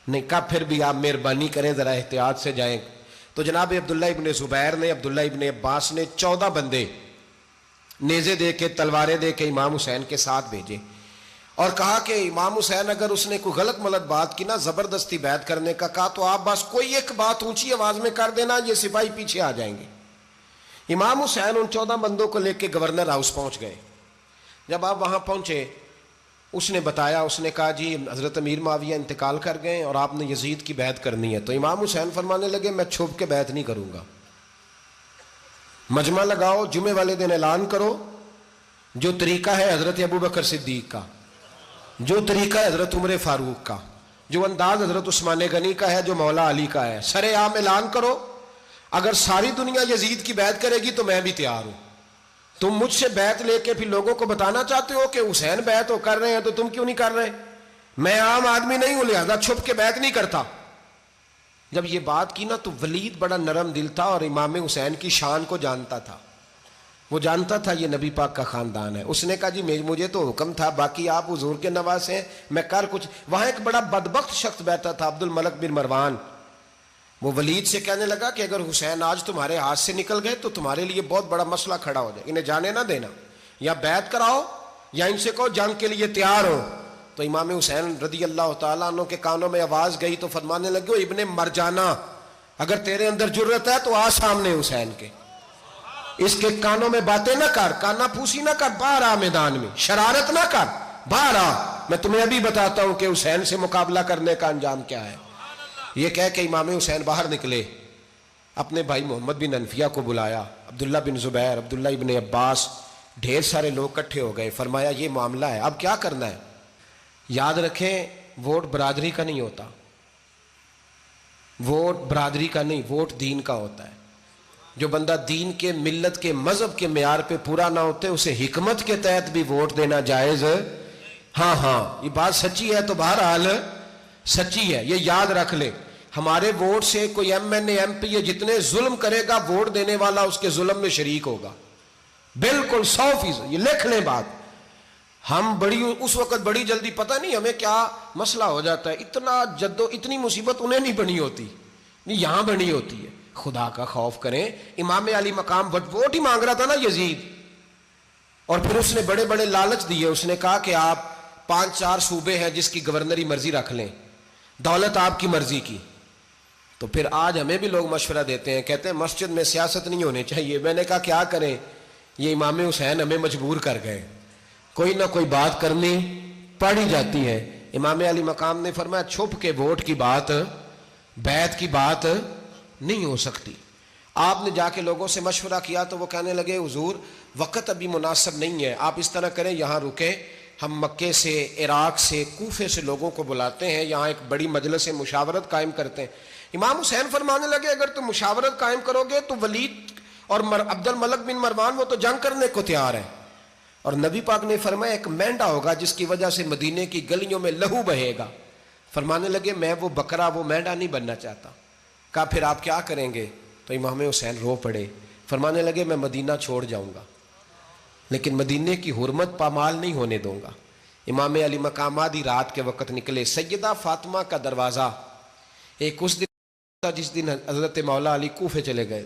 نہیں کہا پھر بھی آپ مہربانی کریں ذرا احتیاط سے جائیں. تو جناب عبداللہ ابن زبیر نے عبداللہ ابن عباس نے 14 بندے نیزے دے کے تلواریں دے کے امام حسین کے ساتھ بھیجے اور کہا کہ امام حسین اگر اس نے کوئی غلط ملت بات کی نا زبردستی بیعت کرنے کا کہا تو آپ بس کوئی ایک بات اونچی آواز میں کر دینا یہ سپاہی پیچھے آ جائیں گے. امام حسین ان 14 بندوں کو لے کے گورنر ہاؤس پہنچ گئے. جب آپ وہاں پہنچے اس نے بتایا, اس نے کہا جی حضرت امیر معاویہ انتقال کر گئے اور آپ نے یزید کی بیعت کرنی ہے. تو امام حسین فرمانے لگے میں چھپ کے بیعت نہیں کروں گا, مجمع لگاؤ, جمعے والے دن اعلان کرو, جو طریقہ ہے حضرت ابوبکر صدیق کا, جو طریقہ ہے حضرت عمر فاروق کا, جو انداز حضرت عثمان غنی کا ہے, جو مولا علی کا ہے, سر عام اعلان کرو. اگر ساری دنیا یزید کی بیعت کرے گی تو میں بھی تیار ہوں. تم مجھ سے بیعت لے کے پھر لوگوں کو بتانا چاہتے ہو کہ حسین بیعت ہو کر رہے ہیں تو تم کیوں نہیں کر رہے؟ میں عام آدمی نہیں ہوں لہذا چھپ کے بیعت نہیں کرتا. جب یہ بات کی نا تو ولید بڑا نرم دل تھا اور امام حسین کی شان کو جانتا تھا, وہ جانتا تھا یہ نبی پاک کا خاندان ہے. اس نے کہا جی مجھے تو حکم تھا, باقی آپ حضور کے نواز ہیں, میں کر کچھ. وہاں ایک بڑا بدبخت شخص بیٹھا تھا عبد الملک بن مروان, وہ ولید سے کہنے لگا کہ اگر حسین آج تمہارے ہاتھ سے نکل گئے تو تمہارے لیے بہت بڑا مسئلہ کھڑا ہو جائے, انہیں جانے نہ دینا, یا بیعت کراؤ یا ان سے کہو جنگ کے لیے تیار ہو. تو امام حسین رضی اللہ تعالیٰ عنہ کے کانوں میں آواز گئی تو فرمانے لگے ابن مرجانہ اگر تیرے اندر جرت ہے تو آ سامنے حسین کے, اس کے کانوں میں باتیں نہ کر, کانا پھوسی نہ کر, باہر آ میدان میں, شرارت نہ کر, باہر آ, میں تمہیں ابھی بتاتا ہوں کہ حسین سے مقابلہ کرنے کا انجام کیا ہے. یہ کہہ کہ امام حسین باہر نکلے, اپنے بھائی محمد بن انفیہ کو بلایا, عبداللہ بن زبیر, عبداللہ ابن عباس, ڈھیر سارے لوگ اکٹھے ہو گئے. فرمایا یہ معاملہ ہے, اب کیا کرنا ہے؟ یاد رکھیں ووٹ برادری کا نہیں ہوتا, ووٹ برادری کا نہیں, ووٹ دین کا ہوتا ہے. جو بندہ دین کے, ملت کے, مذہب کے معیار پہ پورا نہ ہوتے اسے حکمت کے تحت بھی ووٹ دینا جائز. ہاں یہ بات سچی ہے تو بہرحال سچی ہے, یہ یاد رکھ لے. ہمارے ووٹ سے کوئی ایم این اے, ایم پی اے جتنے ظلم کرے گا ووٹ دینے والا اس کے ظلم میں شریک ہوگا, بالکل 100%. یہ لکھ لیں بات. ہم اس وقت بڑی جلدی, پتہ نہیں ہمیں کیا مسئلہ ہو جاتا ہے, اتنا اتنی مصیبت انہیں نہیں بنی ہوتی, نہیں یہاں بنی ہوتی ہے. خدا کا خوف کریں. امام علی مقام ووٹ ہی مانگ رہا تھا نا یزید, اور پھر اس نے بڑے بڑے لالچ دیے. اس نے کہا کہ آپ 5-4 صوبے ہیں جس کی گورنری مرضی رکھ لیں, دولت آپ کی مرضی کی. تو پھر آج ہمیں بھی لوگ مشورہ دیتے ہیں, کہتے ہیں مسجد میں سیاست نہیں ہونی چاہیے. میں نے کہا کیا کریں, یہ امام حسین ہمیں مجبور کر گئے, کوئی نہ کوئی بات کرنی پڑ ہی جاتی ہے. امام علی مقام نے فرمایا چھپ کے ووٹ کی بات, بیعت کی بات نہیں ہو سکتی. آپ نے جا کے لوگوں سے مشورہ کیا تو وہ کہنے لگے حضور وقت ابھی مناسب نہیں ہے, آپ اس طرح کریں یہاں رکیں, ہم مکے سے, عراق سے, کوفے سے لوگوں کو بلاتے ہیں, یہاں ایک بڑی مجلس مشاورت قائم کرتے ہیں. امام حسین فرمانے لگے اگر تم مشاورت قائم کرو گے تو ولید اور عبد الملک بن مروان وہ تو جنگ کرنے کو تیار ہیں, اور نبی پاک نے فرمایا ایک مینڈا ہوگا جس کی وجہ سے مدینے کی گلیوں میں لہو بہے گا. فرمانے لگے میں وہ بکرا, وہ مینڈا نہیں بننا چاہتا. کہا پھر آپ کیا کریں گے؟ تو امام حسین رو پڑے, فرمانے لگے میں مدینہ چھوڑ جاؤں گا لیکن مدینے کی حرمت پامال نہیں ہونے دوں گا. امام علی مقام آدھی رات کے وقت نکلے. سیدہ فاطمہ کا دروازہ ایک اس دن تھا جس دن حضرت مولا علی کوفے چلے گئے,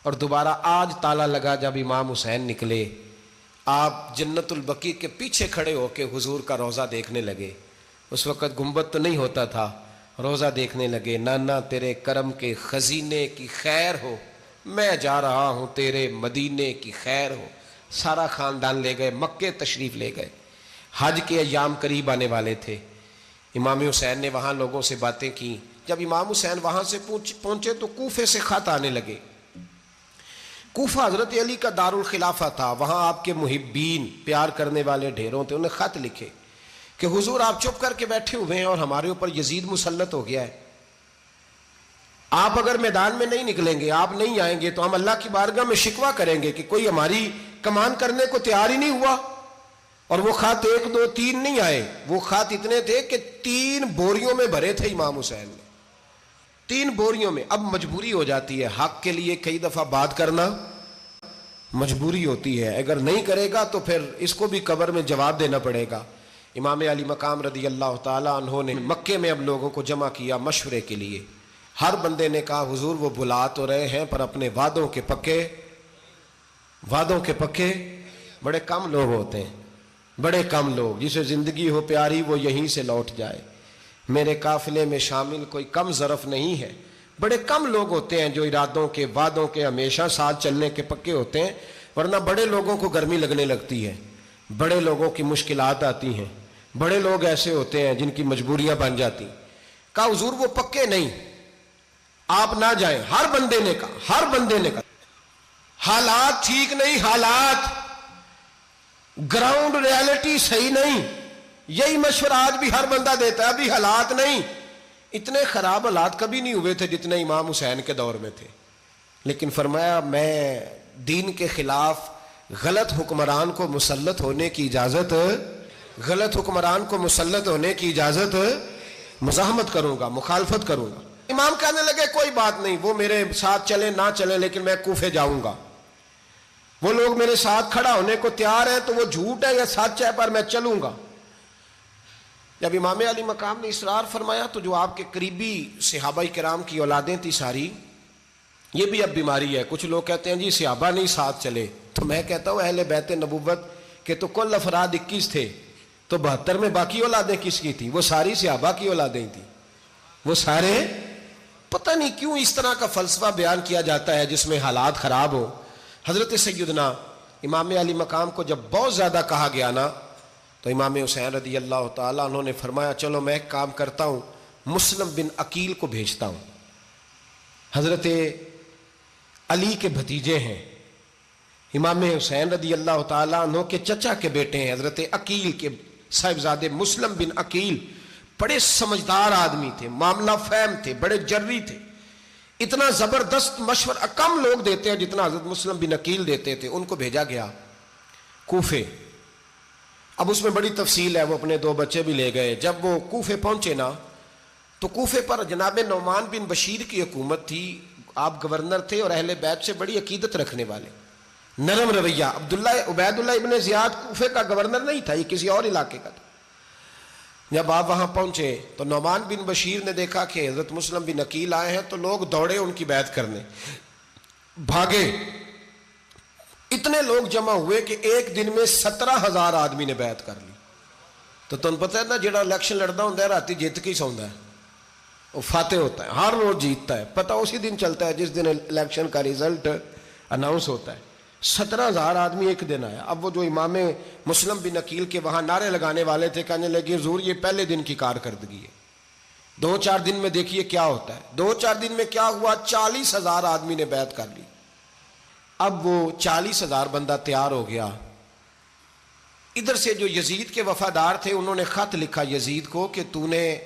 اور دوبارہ آج تالا لگا جب امام حسین نکلے. آپ جنت البقیع کے پیچھے کھڑے ہو کے حضور کا روضہ دیکھنے لگے. اس وقت گنبد تو نہیں ہوتا تھا, روضہ دیکھنے لگے. نانا تیرے کرم کے خزینے کی خیر ہو, میں جا رہا ہوں تیرے مدینے کی خیر ہو. سارا خاندان لے گئے, مکے تشریف لے گئے. حج کے ایام قریب آنے والے تھے. امام حسین نے وہاں لوگوں سے باتیں کی. جب امام حسین وہاں سے پہنچے تو کوفے سے خط آنے لگے. کوفہ حضرت علی کا دارالخلافہ تھا, وہاں آپ کے محبین, پیار کرنے والے ڈھیروں تھے. انہیں خط لکھے کہ حضور آپ چپ کر کے بیٹھے ہوئے ہیں اور ہمارے اوپر یزید مسلط ہو گیا ہے. آپ اگر میدان میں نہیں نکلیں گے, آپ نہیں آئیں گے تو ہم اللہ کی بارگاہ میں شکوہ کریں گے کہ کوئی ہماری کمان کرنے کو تیار ہی نہیں ہوا. اور وہ خط 1 2 3 نہیں آئے, وہ خط اتنے تھے کہ 3 بوریوں میں بھرے تھے امام حسین نے, 3 بوریوں میں. اب مجبوری ہو جاتی ہے, حق کے لیے کئی دفعہ بات کرنا مجبوری ہوتی ہے. اگر نہیں کرے گا تو پھر اس کو بھی قبر میں جواب دینا پڑے گا. امام علی مقام رضی اللہ تعالیٰ عنہ نے مکے میں اب لوگوں کو جمع کیا مشورے کے لیے. ہر بندے نے کہا حضور وہ بلا تو رہے ہیں پر اپنے وعدوں کے پکے بڑے کم لوگ ہوتے ہیں, بڑے کم لوگ. جسے زندگی ہو پیاری وہ یہیں سے لوٹ جائے. میرے قافلے میں شامل کوئی کم ظرف نہیں ہے. بڑے کم لوگ ہوتے ہیں جو ارادوں کے وعدوں کے ہمیشہ ساتھ چلنے کے پکے ہوتے ہیں, ورنہ بڑے لوگوں کو گرمی لگنے لگتی ہے, بڑے لوگوں کی مشکلات آتی ہیں, بڑے لوگ ایسے ہوتے ہیں جن کی مجبوریاں بن جاتی. کہا حضور وہ پکے نہیں, آپ نہ جائیں. ہر بندے نے کہا حالات ٹھیک نہیں, حالات گراؤنڈ ریالٹی صحیح نہیں. یہی مشورہ آج بھی ہر بندہ دیتا ہے, ابھی حالات نہیں. اتنے خراب حالات کبھی نہیں ہوئے تھے جتنے امام حسین کے دور میں تھے. لیکن فرمایا میں دین کے خلاف غلط حکمران کو مسلط ہونے کی اجازت مزاحمت کروں گا, مخالفت کروں گا. امام کہنے لگے کوئی بات نہیں, وہ میرے ساتھ چلے نہ چلے لیکن میں کوفے جاؤں گا. وہ لوگ میرے ساتھ کھڑا ہونے کو تیار ہیں تو وہ جھوٹ ہے یا سچ ہے پر میں چلوں گا. جب امام علی مقام نے اصرار فرمایا تو جو آپ کے قریبی صحابہ کرام کی اولادیں تھی ساری, یہ بھی اب بیماری ہے. کچھ لوگ کہتے ہیں جی صحابہ نہیں ساتھ چلے, تو میں کہتا ہوں اہل بیت نبوت کے تو کل افراد 21 تھے, تو 72 میں باقی اولادیں کس کی تھیں؟ وہ ساری صحابہ کی اولادیں تھیں. وہ سارے, پتہ نہیں کیوں اس طرح کا فلسفہ بیان کیا جاتا ہے جس میں حالات خراب ہو. حضرت سیدنا امام علی مقام کو جب بہت زیادہ کہا گیا نا, تو امام حسین رضی اللہ تعالیٰ انہوں نے فرمایا چلو میں ایک کام کرتا ہوں, مسلم بن عقیل کو بھیجتا ہوں. حضرت علی کے بھتیجے ہیں, امام حسین رضی اللہ تعالیٰ عنہ کے چچا کے بیٹے ہیں, حضرت عقیل کے صاحبزادے مسلم بن عقیل. بڑے سمجھدار آدمی تھے, معاملہ فہم تھے, بڑے جری تھے. اتنا زبردست مشورہ کم لوگ دیتے ہیں جتنا حضرت مسلم بن عقیل دیتے تھے. ان کو بھیجا گیا کوفے. اب اس میں بڑی تفصیل ہے, وہ اپنے 2 بچے بھی لے گئے. جب وہ کوفے پہنچے نا, تو کوفے پر جناب نعمان بن بشیر کی حکومت تھی. آپ گورنر تھے اور اہل بیت سے بڑی عقیدت رکھنے والے, نرم رویہ. عبید اللہ ابن زیاد کوفے کا گورنر نہیں تھا, یہ کسی اور علاقے کا تھا. جب آپ وہاں پہنچے تو نعمان بن بشیر نے دیکھا کہ حضرت مسلم بن عقیل آئے ہیں, تو لوگ دوڑے ان کی بیعت کرنے, بھاگے. اتنے لوگ جمع ہوئے کہ ایک دن میں 17,000 آدمی نے بیعت کر لی. تو تمہیں پتہ ہے نا, جڑا الیکشن لڑنا ہوتا ہے راتی جیت کے ہی سوندا ہے, وہ فاتح ہوتا ہے, ہر روز جیتتا ہے. پتہ اسی دن چلتا ہے جس دن الیکشن کا ریزلٹ اناؤنس ہوتا ہے. 17,000 آدمی ایک دن آیا. اب وہ جو امام مسلم بن عقیل کے وہاں نعرے لگانے والے تھے, کہنے لگے حضور یہ پہلے دن کی کارکردگی ہے, 2-4 دن میں دیکھیے کیا ہوتا ہے. 2-4 دن میں کیا ہوا, 40,000 آدمی نے بیعت کر لی. اب وہ 40,000 بندہ تیار ہو گیا. ادھر سے جو یزید کے وفادار تھے انہوں نے خط لکھا یزید کو کہ تو نے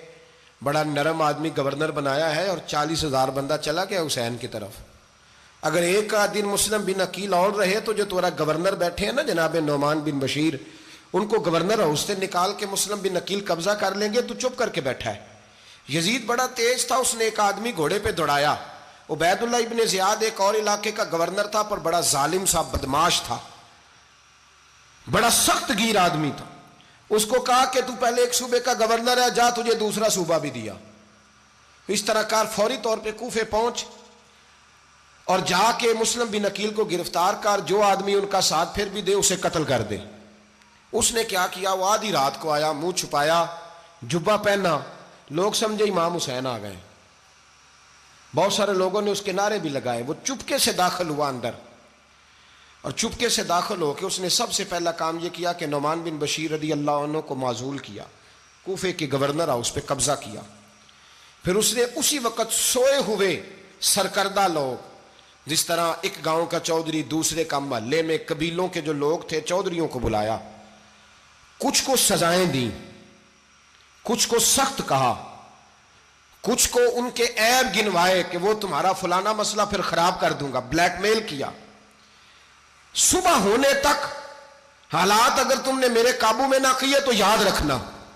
بڑا نرم آدمی گورنر بنایا ہے اور 40,000 بندہ چلا گیا حسین کی طرف. اگر ایک دن مسلم بن عقیل اور رہے تو جو تمہارا گورنر بیٹھے ہیں نا جناب نعمان بن بشیر, ان کو گورنر ہاؤس سے نکال کے مسلم بن عقیل قبضہ کر لیں گے. تو چپ کر کے بیٹھا ہے. یزید بڑا تیز تھا, اس نے ایک آدمی گھوڑے پہ دوڑایا. عبید اللہ ابن زیاد ایک اور علاقے کا گورنر تھا, پر بڑا ظالم سا بدماش تھا, بڑا سخت گیر آدمی تھا. اس کو کہا کہ تو پہلے ایک صوبے کا گورنر ہے, جا تجھے دوسرا صوبہ بھی دیا. اس طرح کار فوری طور پہ کوفے پہنچ اور جا کے مسلم بن عقیل کو گرفتار کر, جو آدمی ان کا ساتھ پھر بھی دے اسے قتل کر دے. اس نے کیا کیا, وہ آدھی رات کو آیا, منہ چھپایا, جبہ پہنا, لوگ سمجھے امام حسین آ گئے. بہت سارے لوگوں نے اس کے نعرے بھی لگائے. وہ چپکے سے داخل ہوا اندر, اور چپکے سے داخل ہو کے اس نے سب سے پہلا کام یہ کیا کہ نعمان بن بشیر رضی اللہ عنہ کو معزول کیا, کوفے کے گورنر ہاؤس پہ قبضہ کیا. پھر اس نے اسی وقت سوئے ہوئے سرکردہ لوگ, جس طرح ایک گاؤں کا چودھری دوسرے کا محلے میں قبیلوں کے جو لوگ تھے چودھریوں کو بلایا, کچھ کو سزائیں دیں, کچھ کو سخت کہا, کچھ کو ان کے عیب گنوائے کہ وہ تمہارا فلانا مسئلہ پھر خراب کر دوں گا, بلیک میل کیا. صبح ہونے تک حالات اگر تم نے میرے قابو میں نہ کیے تو یاد رکھنا